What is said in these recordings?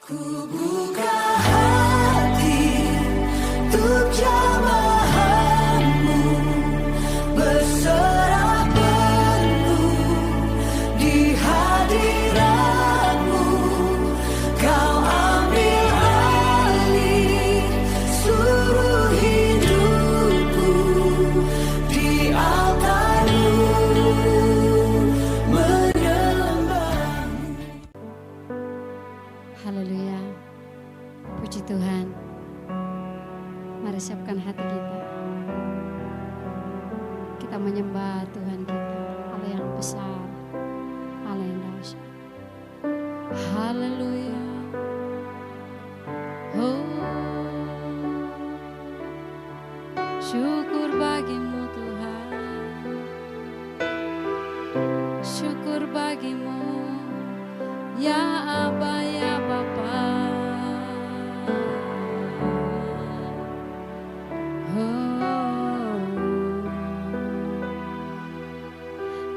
Ku buka hati untuk jamahanmu, berserah penuh di hadiratmu. Kau ambil alih seluruh hidupku di altarmu, menyembahmu. Haleluya, puji Tuhan. Mari siapkan hati kita. Kita menyembah Tuhan kita, Allah yang besar, Allah yang dahsyat. Haleluya. Oh, syukur bagimu Tuhan, syukur bagimu ya Aba ya Bapa. Oh,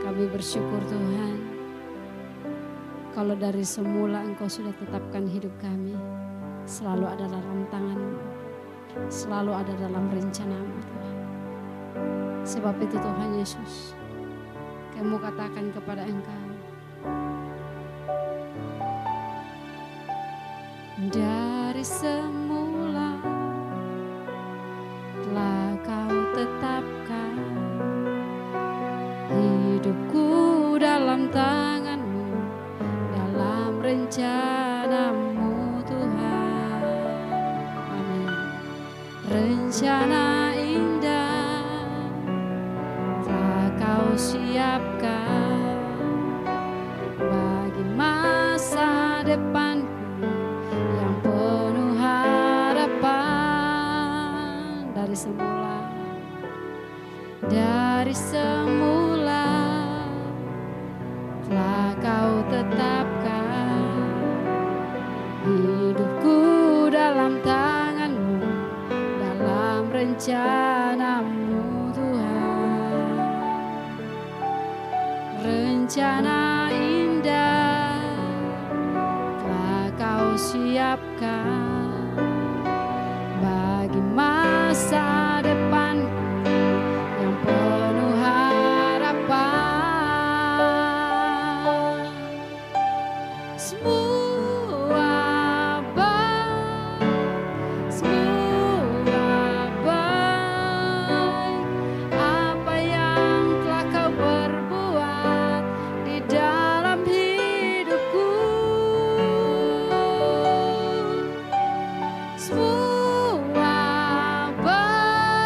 kami bersyukur Tuhan, kalau dari semula Engkau sudah tetapkan hidup kami selalu ada dalam tangan-Mu, selalu ada dalam rencana-Mu Tuhan. Sebab itu Tuhan Yesus, kami mau katakan kepada Engkau, dari semula telah Kau tetapkan hidupku dalam tangan-Mu, dalam rencana-Mu Tuhan. Amin. Rencana indah telah Kau siapkan bagi masa depan yang penuh harapan. Dari semula telah Kau tetapkan hidupku dalam tangan-Mu, dalam rencana-Mu Tuhan. Rencana indah telah Kau siapkan bagi masa depan yang penuh harapan. Semua baik apa yang telah Kau perbuat di dalam hidupku. Semua baik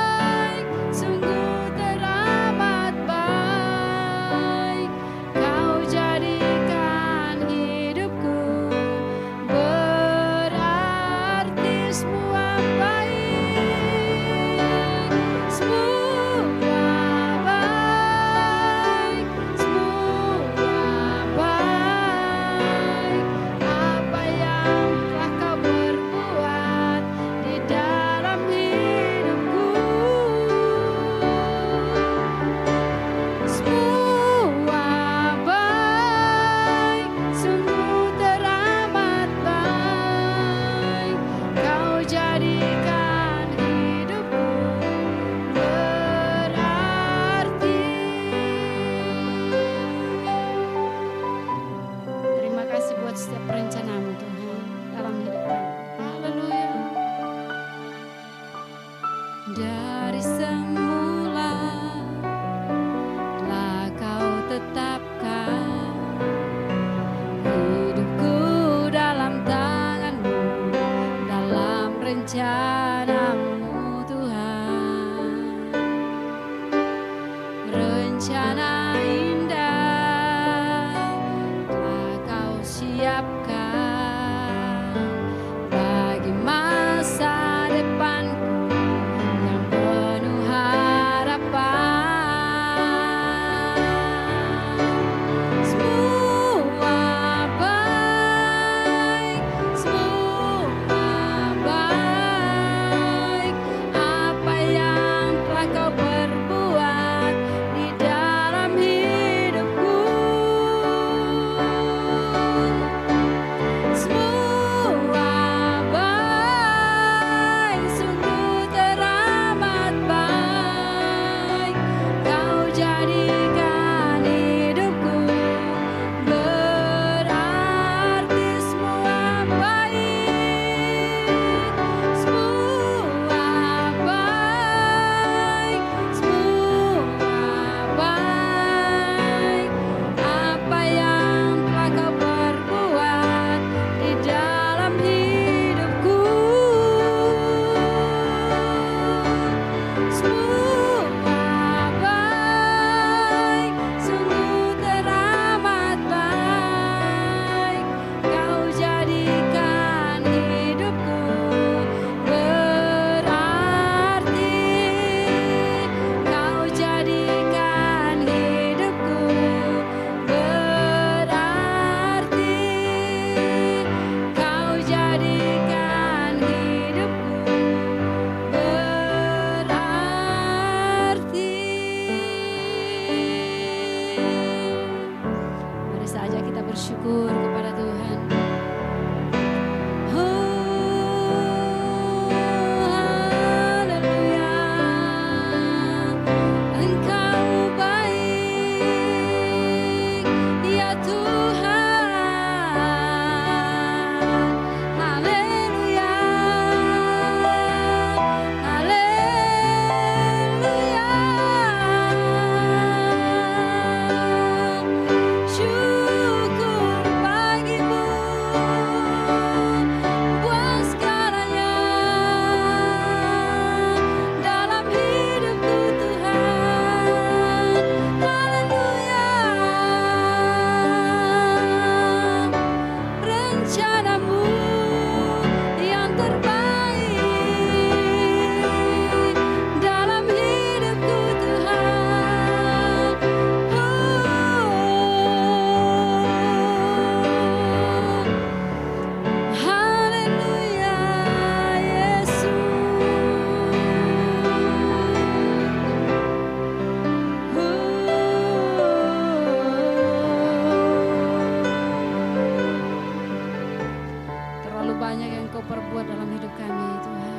Terlalu banyak yang Engkau perbuat dalam hidup kami Tuhan.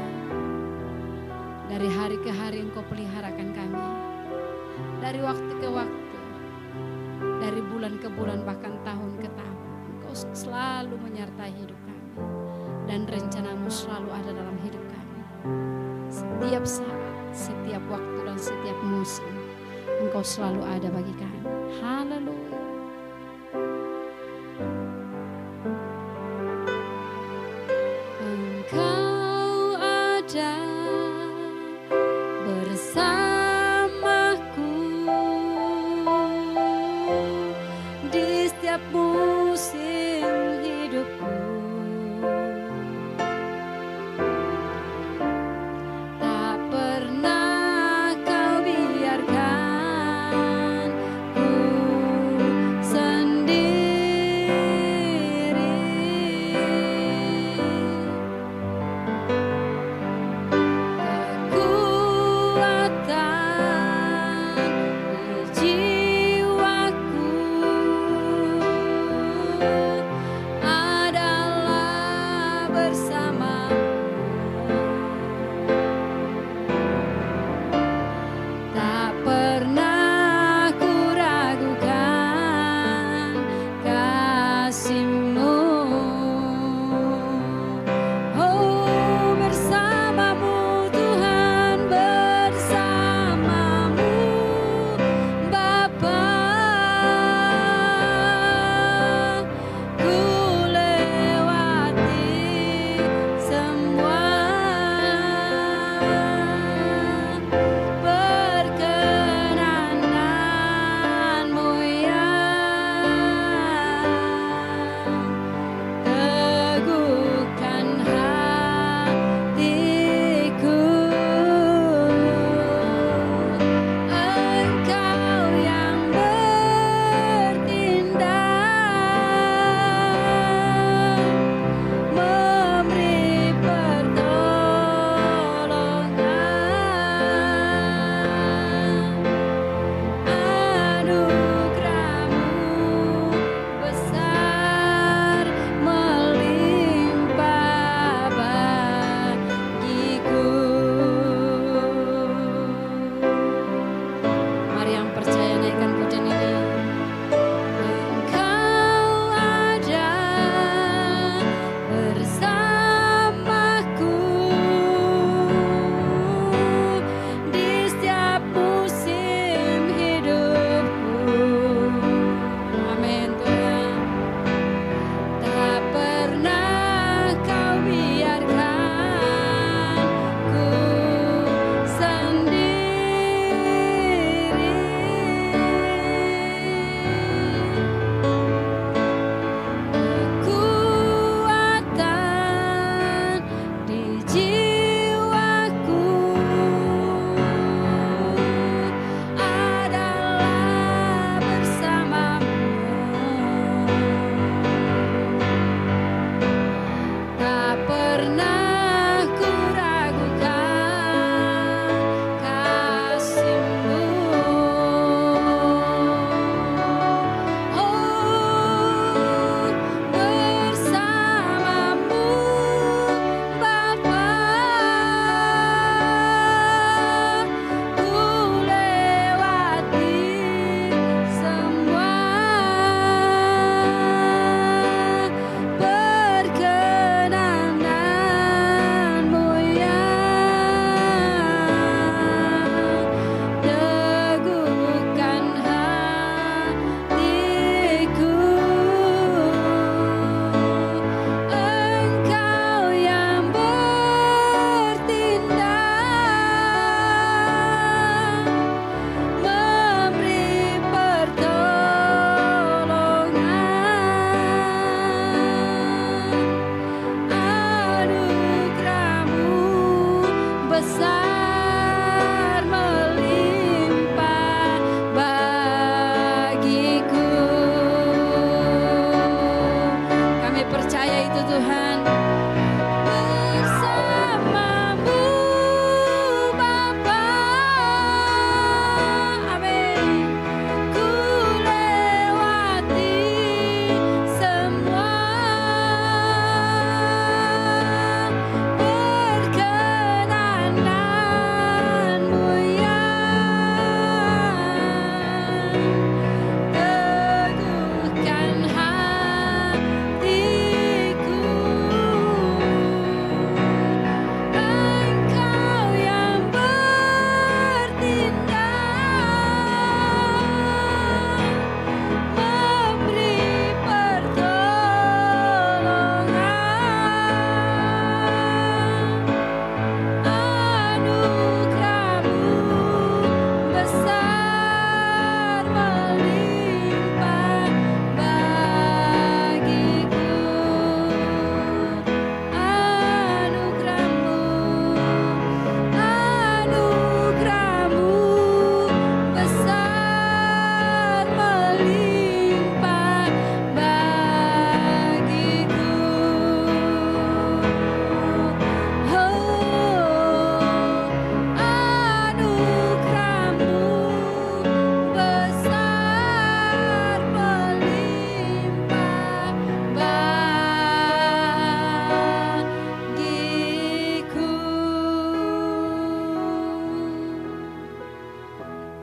Dari hari ke hari Engkau peliharakan kami. Dari waktu ke waktu, dari bulan ke bulan, bahkan tahun ke tahun, Engkau selalu menyertai hidup kami. Dan rencanamu selalu ada dalam hidup kami. Setiap saat, setiap waktu dan setiap musim, Engkau selalu ada bagi kami. Haleluya. Engkau ada bersamaku di setiap musim hidupku. Tak pernah kau biarkan ku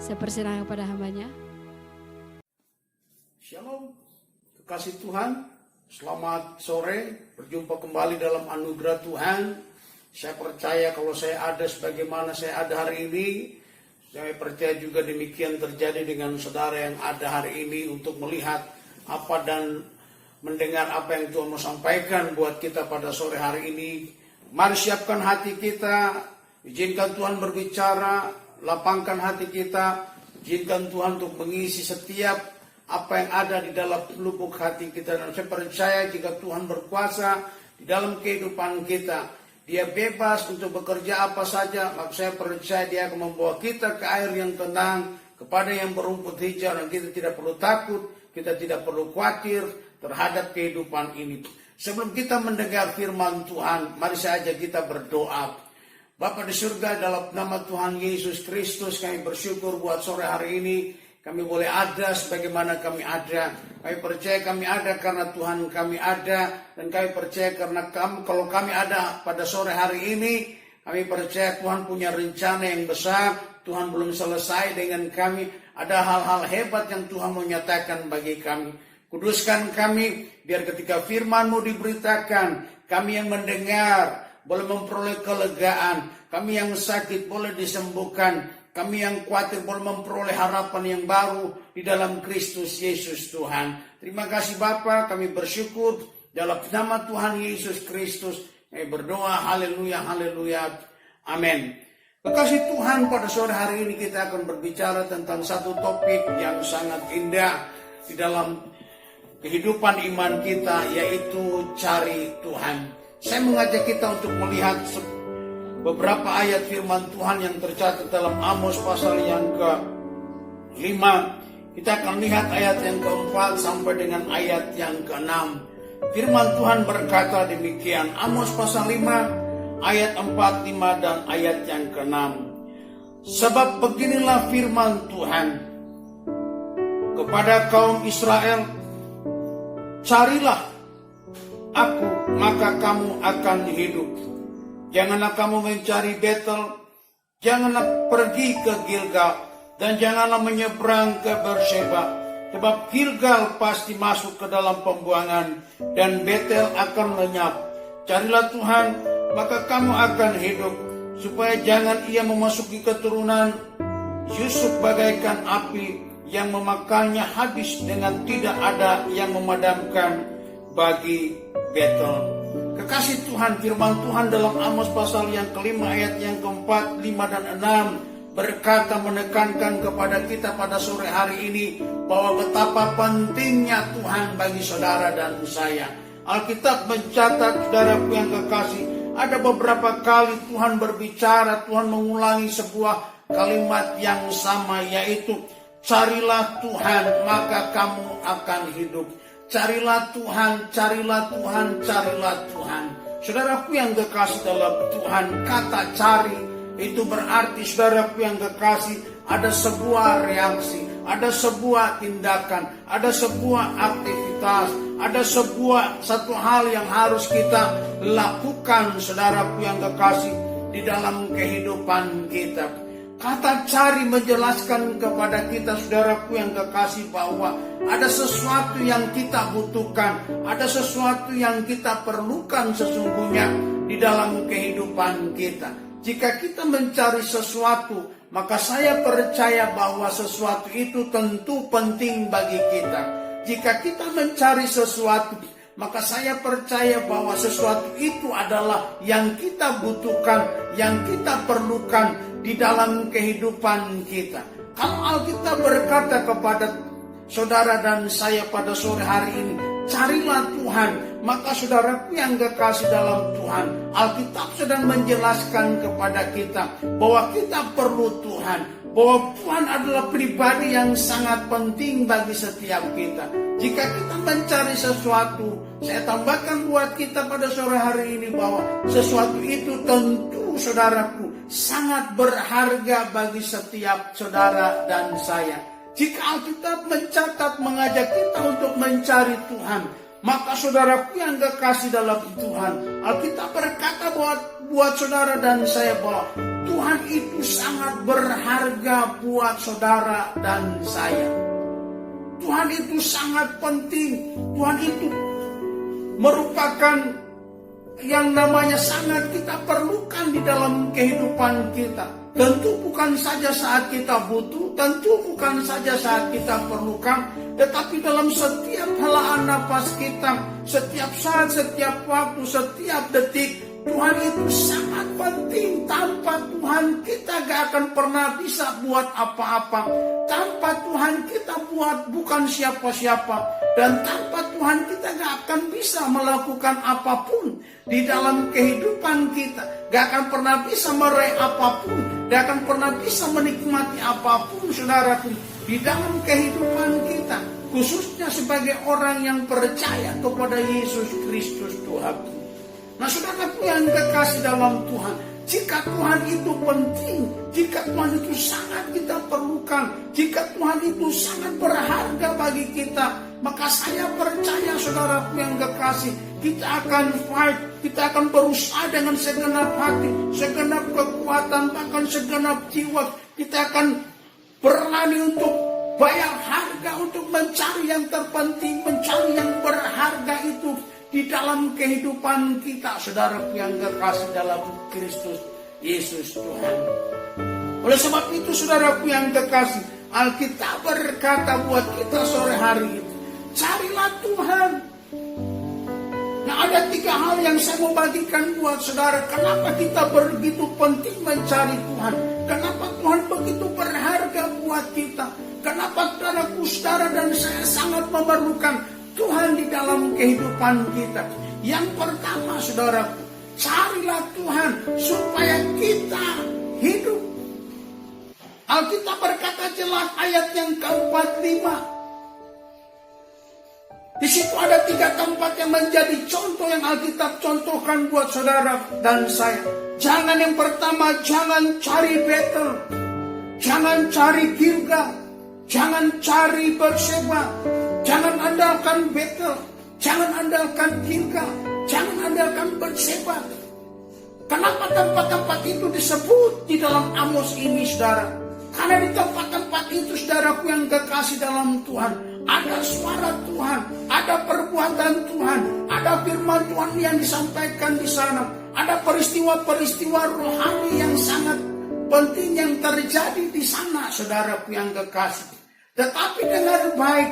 Saya persilakan kepada hambanya. Shalom, kekasih Tuhan, selamat sore, berjumpa kembali dalam anugerah Tuhan. Saya percaya kalau saya ada sebagaimana saya ada hari ini, saya percaya juga demikian terjadi dengan saudara yang ada hari ini untuk melihat apa dan mendengar apa yang Tuhan mau sampaikan buat kita pada sore hari ini. Mari siapkan hati kita, izinkan Tuhan berbicara, lapangkan hati kita, izinkan Tuhan untuk mengisi setiap apa yang ada di dalam lubuk hati kita. Dan saya percaya jika Tuhan berkuasa di dalam kehidupan kita, Dia bebas untuk bekerja apa saja, maka saya percaya Dia akan membawa kita ke air yang tenang, kepada yang berumput hijau, dan kita tidak perlu takut, kita tidak perlu khawatir terhadap kehidupan ini. Sebelum kita mendengar firman Tuhan, mari saja kita berdoa. Bapa di surga, dalam nama Tuhan Yesus Kristus, kami bersyukur buat sore hari ini. Kami boleh ada sebagaimana kami ada. Kami percaya kami ada karena Tuhan kami ada. Dan kami percaya karena kalau kami ada pada sore hari ini, kami percaya Tuhan punya rencana yang besar. Tuhan belum selesai dengan kami. Ada hal-hal hebat yang Tuhan mau nyatakan bagi kami. Kuduskan kami, biar ketika firman-Mu diberitakan, kami yang mendengar boleh memperoleh kelegaan. Kami yang sakit boleh disembuhkan. Kami yang khawatir boleh memperoleh harapan yang baru di dalam Kristus Yesus Tuhan. Terima kasih Bapa, kami bersyukur dalam nama Tuhan Yesus Kristus. Kami berdoa, haleluya, haleluya, amin. Kekasih Tuhan, pada sore hari ini kita akan berbicara tentang satu topik yang sangat indah di dalam kehidupan iman kita, yaitu cari Tuhan. Saya mengajak kita untuk melihat beberapa ayat firman Tuhan yang tercatat dalam Amos pasal yang ke-5. Kita akan lihat ayat yang ke-4 sampai dengan ayat yang ke-6. Firman Tuhan berkata demikian, Amos pasal 5 ayat 4, 5 dan ayat yang ke-6. Sebab beginilah firman Tuhan kepada kaum Israel, carilah aku, maka kamu akan hidup. Janganlah kamu mencari Betel, janganlah pergi ke Gilgal, dan janganlah menyeberang ke Berseba. Sebab Gilgal pasti masuk ke dalam pembuangan, dan Betel akan lenyap. Carilah Tuhan, maka kamu akan hidup, supaya jangan Ia memasuki keturunan Yusuf bagaikan api yang memakannya habis, dengan tidak ada yang memadamkan bagi Betel. Kekasih Tuhan, firman Tuhan dalam Amos pasal yang ke-5 ayat yang ke-4, 5 dan 6 berkata, menekankan kepada kita pada sore hari ini bahwa betapa pentingnya Tuhan bagi saudara dan saya. Alkitab mencatat, saudaraku yang kekasih, ada beberapa kali Tuhan berbicara, Tuhan mengulangi sebuah kalimat yang sama, yaitu carilah Tuhan maka kamu akan hidup. Carilah Tuhan, carilah Tuhan, carilah Tuhan. Saudaraku yang kekasih dalam Tuhan, kata cari itu berarti, saudaraku yang kekasih, ada sebuah reaksi, ada sebuah tindakan, ada sebuah aktivitas, ada satu hal yang harus kita lakukan, saudaraku yang kekasih, di dalam kehidupan kita. Kata cari menjelaskan kepada kita, saudaraku yang kekasih, bahwa ada sesuatu yang kita butuhkan, ada sesuatu yang kita perlukan sesungguhnya di dalam kehidupan kita. Jika kita mencari sesuatu, maka saya percaya bahwa sesuatu itu tentu penting bagi kita. Jika kita mencari sesuatu, maka saya percaya bahwa sesuatu itu adalah yang kita butuhkan, yang kita perlukan di dalam kehidupan kita. Kalau Alkitab berkata kepada saudara dan saya pada sore hari ini, carilah Tuhan, maka saudaraku yang kekasih dalam Tuhan, Alkitab sedang menjelaskan kepada kita bahwa kita perlu Tuhan, bahwa Tuhan adalah pribadi yang sangat penting bagi setiap kita. Jika kita mencari sesuatu, saya tambahkan buat kita pada sore hari ini bahwa sesuatu itu tentu, saudaraku, sangat berharga bagi setiap saudara dan saya. Jika Alkitab mencatat, mengajak kita untuk mencari Tuhan, Maka saudaraku yang kekasih dalam Tuhan, Alkitab berkata buat saudara dan saya bahwa Tuhan itu sangat berharga buat saudara dan saya. Tuhan itu sangat penting. Tuhan itu merupakan yang namanya sangat kita perlukan di dalam kehidupan kita. Tentu bukan saja saat kita butuh, tentu bukan saja saat kita perlukan, tetapi dalam setiap helaan nafas kita, setiap saat, setiap waktu, setiap detik, Tuhan itu sangat penting. Tanpa Tuhan kita gak akan pernah bisa buat apa-apa. Tanpa Tuhan kita bukan siapa-siapa. Dan tanpa Tuhan kita gak akan bisa melakukan apapun di dalam kehidupan kita. Gak akan pernah bisa meraih apapun. Gak akan pernah bisa menikmati apapun, saudaraku, di dalam kehidupan kita. Khususnya sebagai orang yang percaya kepada Yesus Kristus Tuhan. Nah, saudaraku yang kekasih dalam Tuhan, jika Tuhan itu penting, jika Tuhan itu sangat kita perlukan, jika Tuhan itu sangat berharga bagi kita, maka saya percaya saudaraku yang kekasih, kita akan fight, kita akan berusaha dengan segenap hati, segenap kekuatan, bahkan segenap jiwa. Kita akan berani untuk bayar harga, untuk mencari yang terpenting, mencari yang berharga itu di dalam kehidupan kita, saudaraku yang kekasih dalam Kristus Yesus Tuhan. Oleh sebab itu, saudaraku yang kekasih, Alkitab berkata buat kita sore hari itu, carilah Tuhan. Nah, ada 3 hal yang saya mau bagikan buat saudara. Kenapa kita begitu penting mencari Tuhan? Kenapa Tuhan begitu berharga buat kita? Kenapa saudara dan saya sangat memerlukan Tuhan di dalam kehidupan kita? Yang pertama, saudaraku, carilah Tuhan supaya kita hidup. Alkitab berkata jelas ayat yang ke-45. Di situ ada 3 tempat yang menjadi contoh yang Alkitab contohkan buat saudara dan saya. Jangan yang pertama, jangan cari Betel, jangan cari Gilgal, jangan cari Berseba. Jangan andalkan Betel, jangan andalkan Gilgal, jangan andalkan Berseba. Kenapa tempat-tempat itu disebut di dalam Amos ini, saudara? Karena di tempat-tempat itu, saudaraku yang kekasih dalam Tuhan, ada suara Tuhan, ada perbuatan Tuhan, ada firman Tuhan yang disampaikan di sana, ada peristiwa-peristiwa rohani yang sangat penting yang terjadi di sana, saudaraku yang kekasih. Tetapi dengar baik,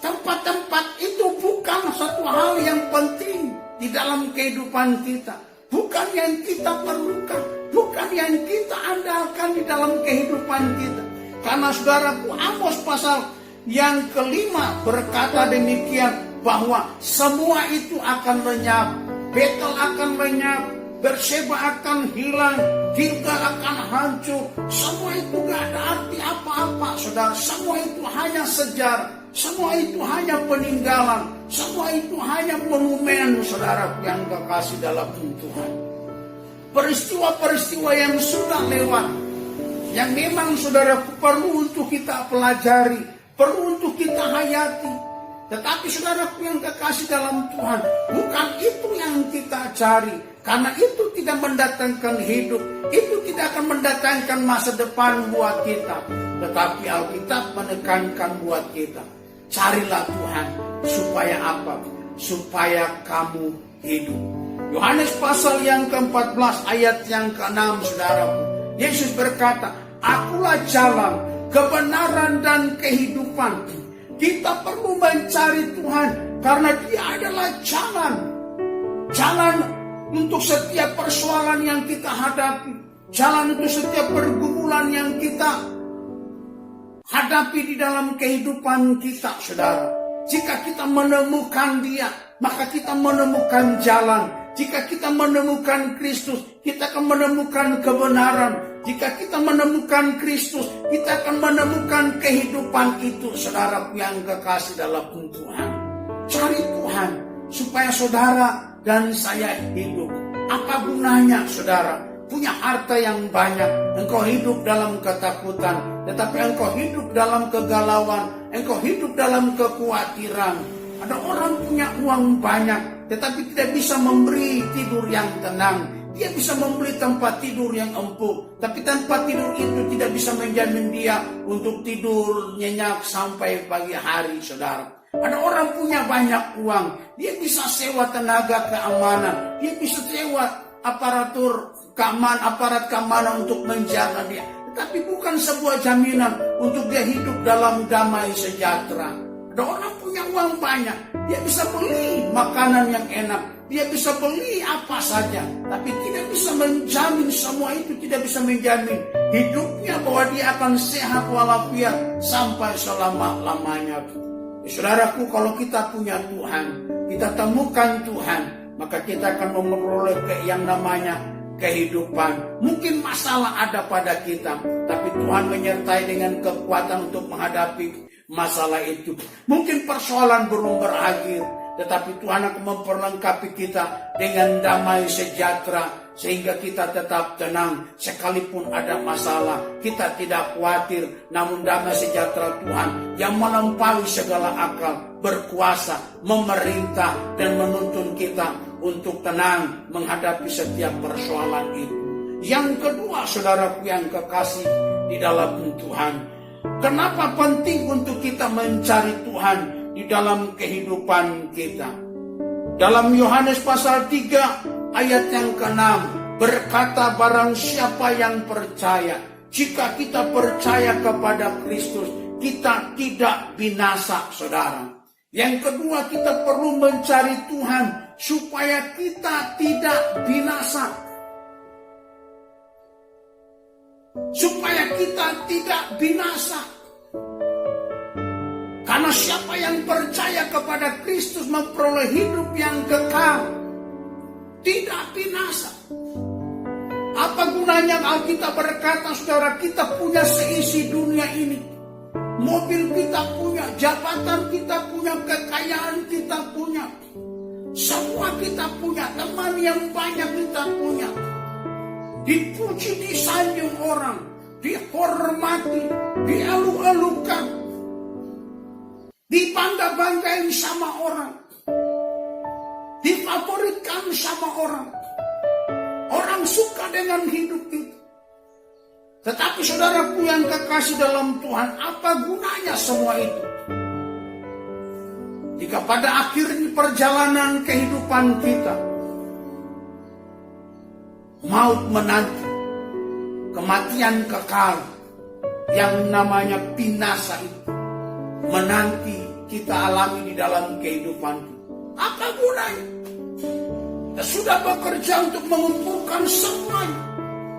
tempat-tempat itu bukan satu hal yang penting di dalam kehidupan kita. Bukan yang kita perlukan, bukan yang kita andalkan di dalam kehidupan kita. Karena saudaraku, Amos pasal yang ke-5 berkata demikian, bahwa semua itu akan lenyap. Betel akan lenyap, Berseba akan hilang, Gilgal akan hancur. Semua itu gak ada arti apa-apa, saudara. Semua itu hanya sejarah, semua itu hanya peninggalan, semua itu hanya monumen, saudara yang kekasih dalam Tuhan. Peristiwa-peristiwa yang sudah lewat, yang memang saudara perlu untuk kita pelajari, perlu untuk kita hayati. Tetapi saudaraku yang kekasih dalam Tuhan, bukan itu yang kita cari. Karena itu tidak mendatangkan hidup, itu tidak akan mendatangkan masa depan buat kita. Tetapi Alkitab menekankan buat kita, carilah Tuhan. Supaya apa? Supaya kamu hidup. Yohanes pasal yang ke-14 ayat yang ke-6, saudaraku. Yesus berkata, akulah jalan, kebenaran dan kehidupan. Kita perlu mencari Tuhan karena Dia adalah jalan. Jalan untuk setiap persoalan yang kita hadapi. Jalan untuk setiap pergumulan yang kita hadapi di dalam kehidupan kita, saudara. Jika kita menemukan Dia, maka kita menemukan jalan. Jika kita menemukan Kristus, kita akan menemukan kebenaran. Jika kita menemukan Kristus, kita akan menemukan kehidupan itu, saudaraku yang kekasih dalam Tuhan. Cari Tuhan supaya saudara dan saya hidup. Apa gunanya, saudara? Punya harta yang banyak, engkau hidup dalam ketakutan, tetapi engkau hidup dalam kegalauan, engkau hidup dalam kekhawatiran. Ada orang punya uang banyak, tetapi tidak bisa memberi tidur yang tenang. Dia bisa membeli tempat tidur yang empuk, tapi tempat tidur itu tidak bisa menjamin dia untuk tidur nyenyak sampai pagi hari, saudara. Ada orang punya banyak uang, dia bisa sewa tenaga keamanan, dia bisa sewa aparat keamanan untuk menjaga dia. Tapi bukan sebuah jaminan untuk dia hidup dalam damai sejahtera. Ada orang punya uang banyak, dia bisa beli makanan yang enak, dia bisa beli apa saja, tapi tidak bisa menjamin semua itu, tidak bisa menjamin hidupnya bahwa dia akan sehat walafiat sampai selama-lamanya. Saudaraku, kalau kita punya Tuhan, kita temukan Tuhan, maka kita akan memperoleh yang namanya kehidupan. Mungkin masalah ada pada kita, tapi Tuhan menyertai dengan kekuatan untuk menghadapi masalah itu. Mungkin persoalan belum berakhir, tetapi Tuhan akan memperlengkapi kita dengan damai sejahtera, sehingga kita tetap tenang. Sekalipun ada masalah, kita tidak khawatir, namun damai sejahtera Tuhan yang melampaui segala akal berkuasa memerintah dan menuntun kita untuk tenang menghadapi setiap persoalan itu. Yang kedua, saudaraku yang kekasih di dalam Tuhan, kenapa penting untuk kita mencari Tuhan di dalam kehidupan kita? Dalam Yohanes pasal 3 ayat yang ke-6 berkata, barang siapa yang percaya, jika kita percaya kepada Kristus, kita tidak binasa, saudara. Yang kedua, kita perlu mencari Tuhan supaya kita tidak binasa. Supaya kita tidak binasa. Karena siapa yang percaya kepada Kristus memperoleh hidup yang kekal, tidak binasa. Apa gunanya Alkitab berkata, saudara, kita punya seisi dunia ini. Mobil kita punya, jabatan kita punya, kekayaan kita punya. Semua kita punya, teman yang banyak kita punya. Dipuji, disanjung orang, dihormati, dielu-elukan, dibangga-banggain sama orang, difavoritkan sama orang. Orang suka dengan hidup itu. Tetapi saudaraku yang kekasih dalam Tuhan, apa gunanya semua itu? Jika pada akhirnya perjalanan kehidupan kita, maut menanti, kematian kekal yang namanya binasa itu menanti kita alami di dalam kehidupan kita, apa gunanya? Kita sudah bekerja untuk mengumpulkan semuanya.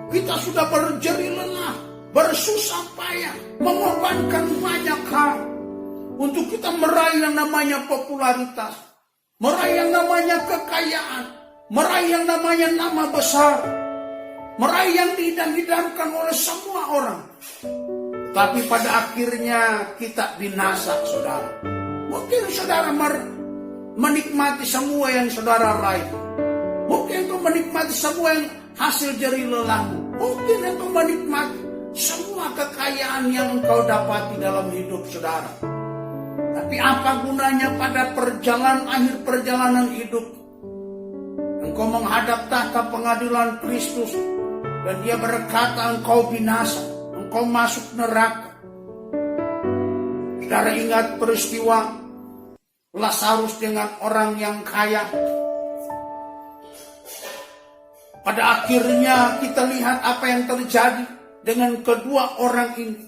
Kita sudah berjerih lelah, bersusah payah, mengorbankan banyak hal untuk kita meraih yang namanya popularitas, meraih yang namanya kekayaan, meraih yang namanya nama besar, meraih yang diidam-idamkan oleh semua orang. Tapi pada akhirnya kita binasa, saudara. Mungkin saudara menikmati semua yang saudara raih. Mungkin engkau menikmati semua yang hasil jerih lelahmu. Mungkin engkau menikmati semua kekayaan yang engkau dapati dalam hidup saudara. Tapi apa gunanya pada akhir perjalanan hidup? Engkau menghadap tahta pengadilan Kristus dan dia berkata engkau binasa, engkau masuk neraka. Saudara ingat peristiwa Lazarus dengan orang yang kaya. Pada akhirnya kita lihat apa yang terjadi dengan kedua orang ini.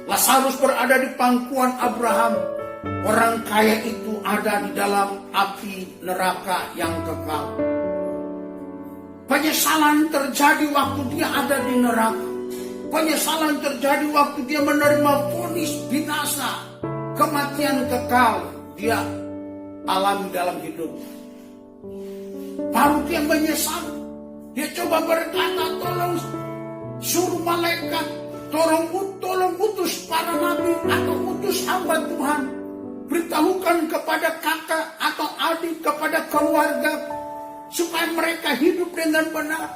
Lazarus berada di pangkuan Abraham. Orang kaya itu ada di dalam api neraka yang kekal. Penyesalan terjadi waktu dia ada di neraka. Penyesalan terjadi waktu dia menerima vonis binasa, kematian kekal dia alami dalam hidup. Baru dia menyesal. Dia coba berkata, tolong suruh malaikat, tolong utus para nabi atau utus hamba Tuhan. Beritahukan kepada kakak atau adik, kepada keluarga, supaya mereka hidup dengan benar.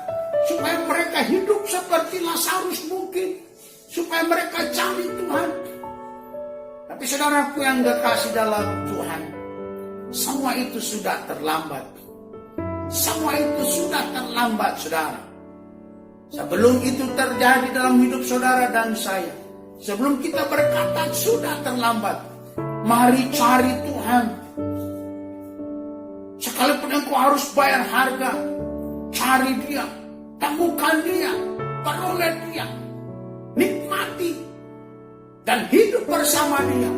Supaya mereka hidup seperti Lazarus mungkin. Supaya mereka cari Tuhan. Tapi saudaraku yang kekasih dalam Tuhan, semua itu sudah terlambat. Semua itu sudah terlambat, saudara. Sebelum itu terjadi dalam hidup saudara dan saya, sebelum kita berkata sudah terlambat, mari cari Tuhan. Sekalipun engkau harus bayar harga, cari Dia, temukan Dia, peroleh Dia, nikmati dan hidup bersama Dia.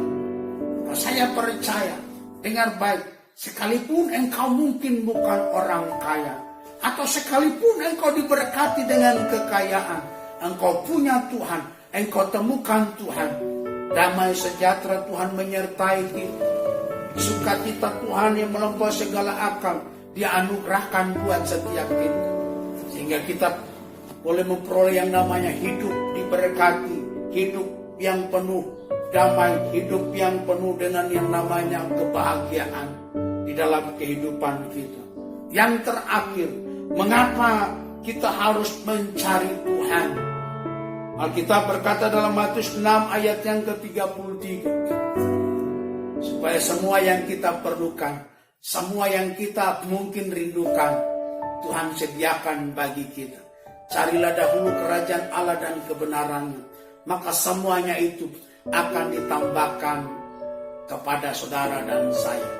Saya percaya, dengar baik, sekalipun engkau mungkin bukan orang kaya, atau sekalipun engkau diberkati dengan kekayaan, engkau punya Tuhan, engkau temukan Tuhan. Damai sejahtera Tuhan menyertai kita. Sukacita Tuhan yang melampaui segala akal, Dia anugerahkan buat setiap kita. Sehingga kita boleh memperoleh yang namanya hidup diberkati, hidup yang penuh damai, hidup yang penuh dengan yang namanya kebahagiaan di dalam kehidupan kita. Yang terakhir, mengapa kita harus mencari Tuhan? Alkitab berkata dalam Matius 6 ayat yang ke-33, supaya semua yang kita perlukan, semua yang kita mungkin rindukan, Tuhan sediakan bagi kita. Carilah dahulu kerajaan Allah dan kebenarannya, maka semuanya itu akan ditambahkan kepada saudara dan saya.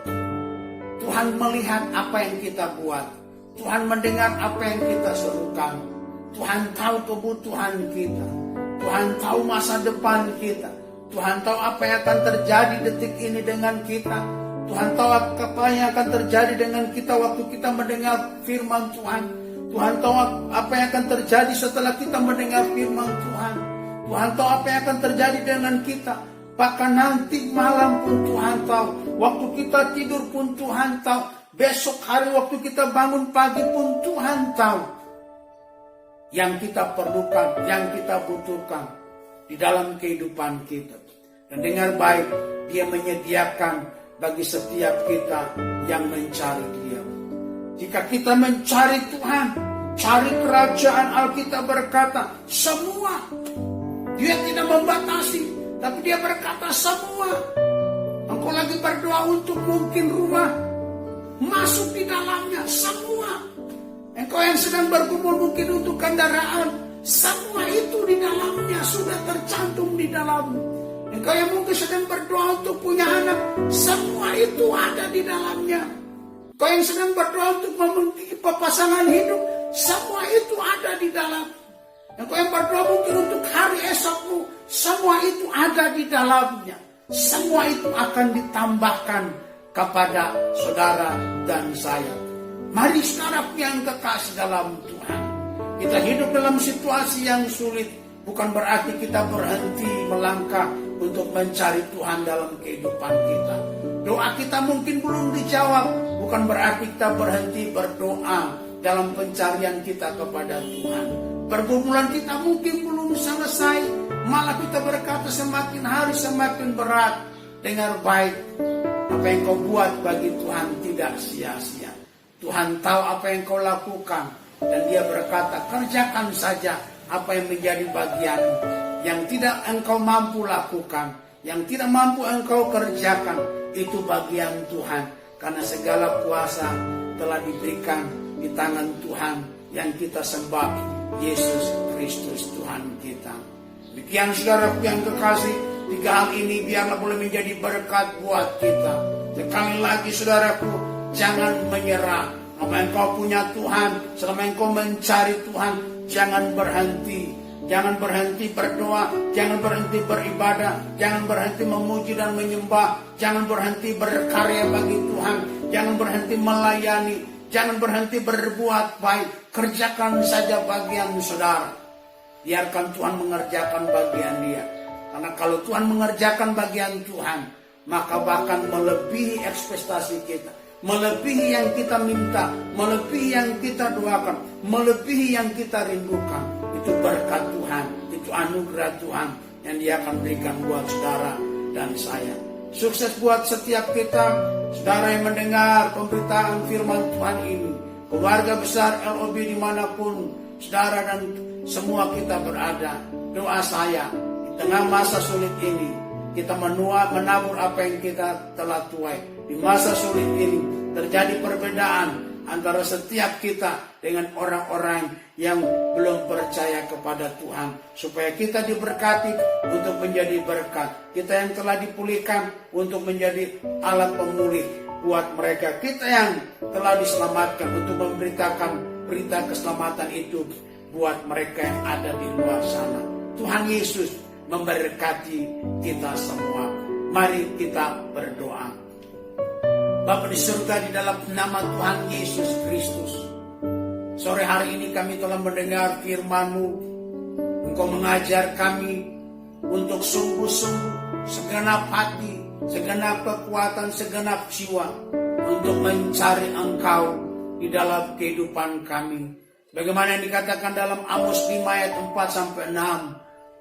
Tuhan melihat apa yang kita buat, Tuhan mendengar apa yang kita serukan, Tuhan tahu kebutuhan kita, Tuhan tahu masa depan kita, Tuhan tahu apa yang akan terjadi detik ini dengan kita, Tuhan tahu apa yang akan terjadi dengan kita waktu kita mendengar firman Tuhan, Tuhan tahu apa yang akan terjadi setelah kita mendengar firman Tuhan, Tuhan tahu apa yang akan terjadi dengan kita. Bahkan nanti malam pun Tuhan tahu, waktu kita tidur pun Tuhan tahu, besok hari waktu kita bangun pagi pun Tuhan tahu. Yang kita perlukan, yang kita butuhkan di dalam kehidupan kita. Dan dengar baik, Dia menyediakan bagi setiap kita yang mencari Dia. Jika kita mencari Tuhan, cari kerajaan, Alkitab berkata semua. Dia tidak membatasi, tapi Dia berkata semua. Engkau lagi berdoa untuk mungkin rumah, masuk di dalamnya semua. Engkau yang sedang bergumul mungkin untuk kendaraan, semua itu di dalamnya sudah tercantum di dalam. Engkau yang mungkin sedang berdoa untuk punya anak, semua itu ada di dalamnya. Engkau yang sedang berdoa untuk memiliki pasangan hidup, semua itu ada di dalam. Engkau yang berdoa mungkin untuk hari esokmu, semua itu ada di dalamnya. Semua itu akan ditambahkan kepada saudara dan saya. Mari saudara yang kekasih dalam Tuhan, kita hidup dalam situasi yang sulit, bukan berarti kita berhenti melangkah untuk mencari Tuhan dalam kehidupan kita. Doa kita mungkin belum dijawab, bukan berarti kita berhenti berdoa dalam pencarian kita kepada Tuhan. Pergumulan kita mungkin belum selesai, malah kita berkata semakin hari semakin berat. Dengar baik, apa yang kau buat bagi Tuhan tidak sia-sia. Tuhan tahu apa yang kau lakukan, dan Dia berkata, kerjakan saja apa yang menjadi bagianmu. Yang tidak engkau mampu lakukan, yang tidak mampu engkau kerjakan, itu bagian Tuhan. Karena segala kuasa telah diberikan di tangan Tuhan yang kita sembah, Yesus Kristus Tuhan kita. Demikian saudara yang kekasih, 3 hal ini biarlah boleh menjadi berkat buat kita. Sekali lagi saudaraku, jangan menyerah. Selama engkau punya Tuhan, selama engkau mencari Tuhan, jangan berhenti. Jangan berhenti berdoa, jangan berhenti beribadah, jangan berhenti memuji dan menyembah, jangan berhenti berkarya bagi Tuhan, jangan berhenti melayani, jangan berhenti berbuat baik. Kerjakan saja bagian saudara. Biarkan Tuhan mengerjakan bagian Dia. Karena kalau Tuhan mengerjakan bagian Tuhan, maka bahkan melebihi ekspektasi kita, melebihi yang kita minta, melebihi yang kita doakan, melebihi yang kita rindukan. Itu berkat Tuhan, itu anugerah Tuhan yang Dia akan berikan buat saudara dan saya. Sukses buat setiap kita, saudara yang mendengar pemberitaan firman Tuhan ini, keluarga besar LOB dimanapun saudara dan semua kita berada. Doa saya, di tengah masa sulit ini, kita menabur apa yang kita telah tuai. di masa sulit ini terjadi perbedaan antara setiap kita dengan orang-orang yang belum percaya kepada Tuhan. Supaya kita diberkati untuk menjadi berkat. Kita yang telah dipulihkan untuk menjadi alat pemulih buat mereka. Kita yang telah diselamatkan untuk memberitakan berita keselamatan itu buat mereka yang ada di luar sana. Tuhan Yesus memberkati kita semua. Mari kita berdoa. Bapa di surga, di dalam nama Tuhan Yesus Kristus, sore hari ini kami telah mendengar firman-Mu. Engkau mengajar kami untuk sungguh-sungguh segenap hati, segenap kekuatan, segenap jiwa untuk mencari Engkau di dalam kehidupan kami. Bagaimana yang dikatakan dalam Amos 5 ayat 4-6,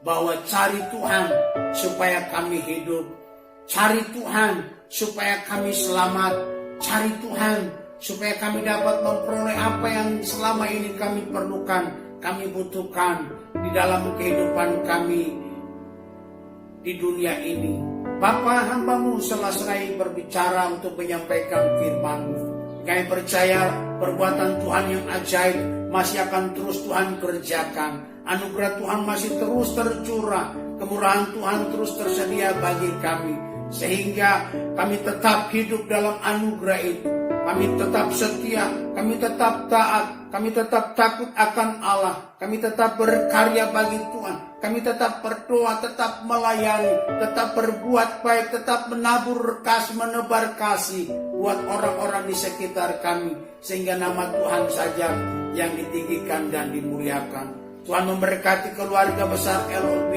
bahwa cari Tuhan supaya kami hidup. Cari Tuhan supaya kami selamat. Cari Tuhan supaya kami dapat memperoleh apa yang selama ini kami perlukan, kami butuhkan di dalam kehidupan kami di dunia ini. Bapa, hamba-Mu selesai berbicara untuk menyampaikan firman-Mu. Kami percaya perbuatan Tuhan yang ajaib masih akan terus Tuhan kerjakan. Anugerah Tuhan masih terus tercurah. Kemurahan Tuhan terus tersedia bagi kami. Sehingga kami tetap hidup dalam anugerah itu. Kami tetap setia, kami tetap taat, kami tetap takut akan Allah. Kami tetap berkarya bagi Tuhan. Kami tetap berdoa, tetap melayani, tetap berbuat baik, tetap menabur kasih, menebar kasih buat orang-orang di sekitar kami. Sehingga nama Tuhan saja yang ditinggikan dan dimuliakan. Tuhan memberkati keluarga besar LOB,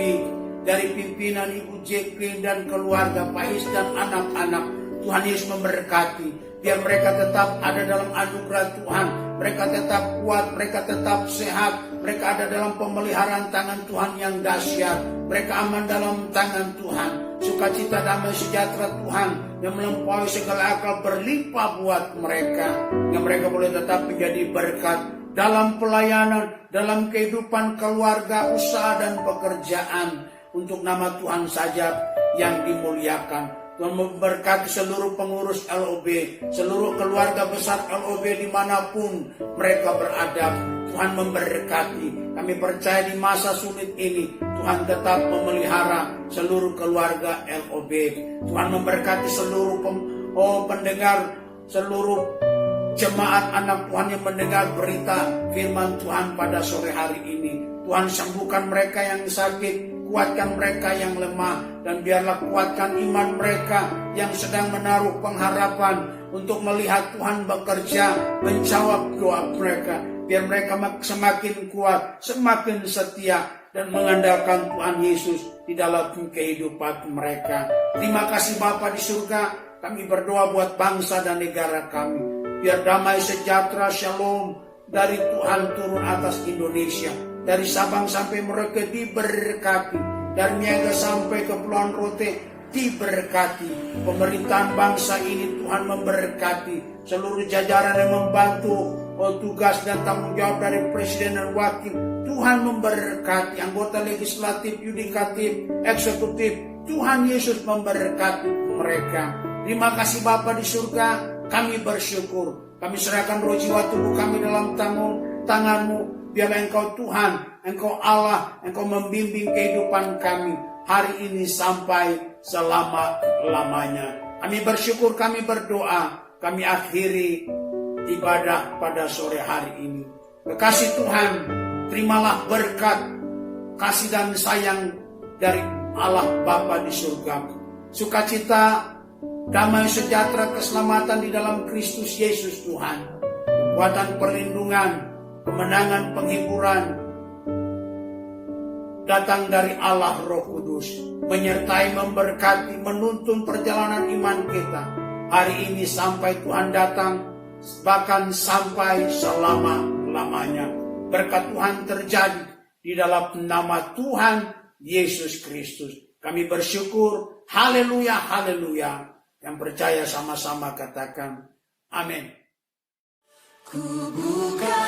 dari pimpinan Ibu Jacqueline dan keluarga Pais dan anak-anak. Tuhan Yesus memberkati. Biar mereka tetap ada dalam anugerah Tuhan. Mereka tetap kuat, mereka tetap sehat. Mereka ada dalam pemeliharaan tangan Tuhan yang dahsyat. Mereka aman dalam tangan Tuhan. Sukacita, damai, sejahtera Tuhan yang melampaui segala akal berlimpah buat mereka. Yang mereka boleh tetap menjadi berkat dalam pelayanan, dalam kehidupan keluarga, usaha dan pekerjaan. Untuk nama Tuhan saja yang dimuliakan. Tuhan memberkati seluruh pengurus LOB, seluruh keluarga besar LOB dimanapun mereka berada. Tuhan memberkati. Kami percaya di masa sulit ini Tuhan tetap memelihara seluruh keluarga LOB. Tuhan memberkati seluruh pendengar, seluruh jemaat anak Tuhan yang mendengar berita firman Tuhan pada sore hari ini. Tuhan sembuhkan mereka yang sakit, kuatkan mereka yang lemah, dan biarlah kuatkan iman mereka yang sedang menaruh pengharapan untuk melihat Tuhan bekerja, menjawab doa mereka. Biar mereka semakin kuat, semakin setia, dan mengandalkan Tuhan Yesus di dalam kehidupan mereka. Terima kasih Bapa di surga, kami berdoa buat bangsa dan negara kami. Biar damai, sejahtera, shalom dari Tuhan turun atas Indonesia. Dari Sabang sampai Merauke diberkati. Dari Niaga sampai ke Kepulauan Rote diberkati. Pemerintahan bangsa ini Tuhan memberkati. Seluruh jajaran yang membantu tugas dan tanggung jawab dari Presiden dan Wakil, Tuhan memberkati. Anggota legislatif, yudikatif, eksekutif, Tuhan Yesus memberkati mereka. Terima kasih Bapa di surga, kami bersyukur. Kami serahkan roh jiwa tubuh kami dalam tangan-Mu. Biarlah Engkau Tuhan, Engkau Allah, Engkau membimbing kehidupan kami hari ini sampai selama-lamanya. Kami bersyukur, kami berdoa, kami akhiri ibadah pada sore hari ini. Kekasih Tuhan, terimalah berkat, kasih dan sayang dari Allah Bapa di surga. Sukacita, damai, sejahtera, keselamatan di dalam Kristus Yesus Tuhan. Kekuatan perlindungan, kemenangan, penghiburan datang dari Allah Roh Kudus, menyertai, memberkati, menuntun perjalanan iman kita hari ini sampai Tuhan datang, bahkan sampai selama-lamanya. Berkat Tuhan terjadi di dalam nama Tuhan Yesus Kristus. Kami bersyukur, haleluya, haleluya. Yang percaya sama-sama katakan amin. Ku buka